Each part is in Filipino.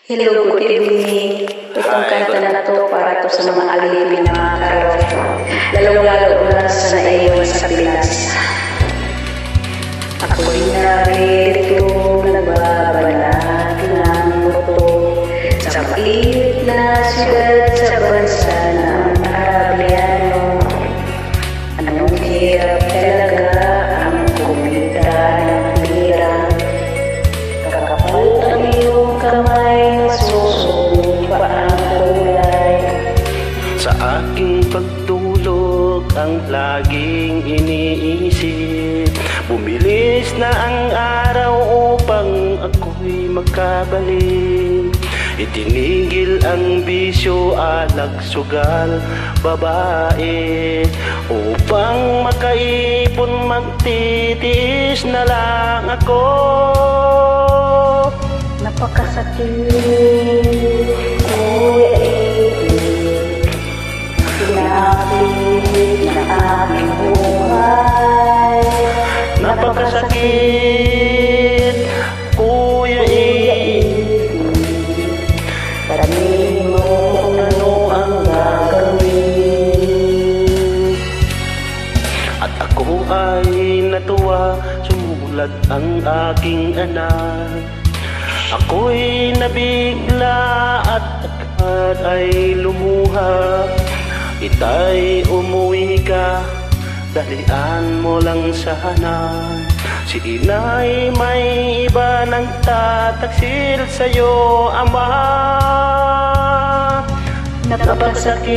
Hello, good evening. Itong kanta na to para to sa mga alipin na mga karaw. Lalong-lalo na sa naiwan sa Pinas. Ako'y narito, nagbabanat ng muto sa maliit na siyudad sa bansa ng Arabiano. Anong hirap talaga ang kumita ng pira. Kakapal ang iyong kamay, masusumpa ang kulay. Sa aking pagtulog ang laging iniisip, bumilis na ang araw upang ako'y makabalik. Itinigil ang bisyo, alak, sugal, babae, upang makaipon, magtitiis na lang ako. Napakasakit, Kuya Ibig, pinapit na aming buhay. Napakasakit, Kuya Ibig, sabihin mo kung ano ang gagawin. At ako ay natuwa, sumulat ang aking anak. Ako'y nabigla at agad ay lumuha. Itay, umuwi ka, dalian mo lang sana. Si inay may iba nang tataksil sa'yo, ama. Napakasakit,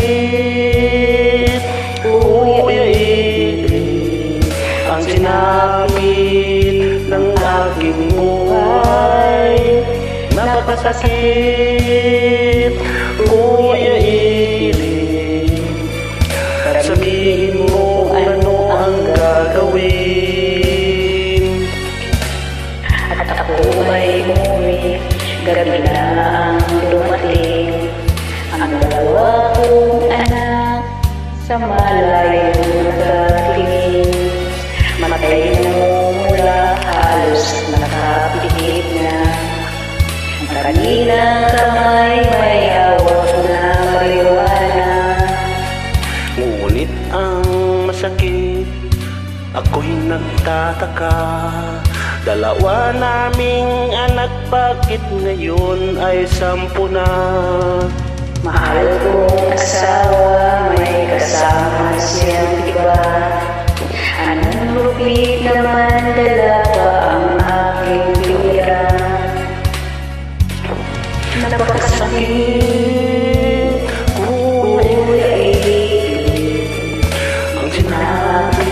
Kuya Ibig, ang sinapit ng aking buhay. Napakasakit, Kuya Ibig, sabihin mo ano ang gagawin. at ako ay umuwi, gabi na ang dumating. Ang dalawa kong anak sa malayo nagtingin. Matay na mula, halos nakapikit na. Ang kanilang kamay may hawak na marijuana. Ngunit ang masakit, ako'y nagtataka. Dalawa naming anak, bakit ngayon ay 10 na? Mahal kong asawa, may kasama siyang iba. Anong rupit naman, dala pa ang aking pira. Napakasakit, Kuya Ibig, Ang sinabi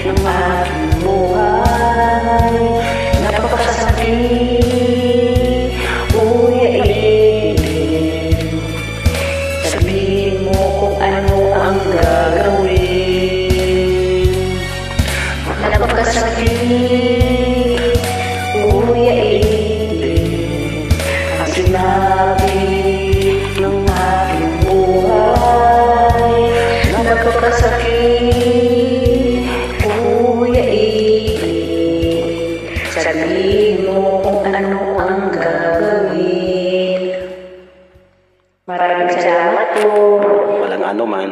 ng aking buhay. Napakasakit, Kuya Ibig, sabihin mo kung ano ang gagawin. Napakasakit, Kuya Ibig, ang sinabi ng aking buhay. Napakasakit, Kuya Ibig, sabihin mo kung ano ang gagawin. Maraming salamat po. walang ano man.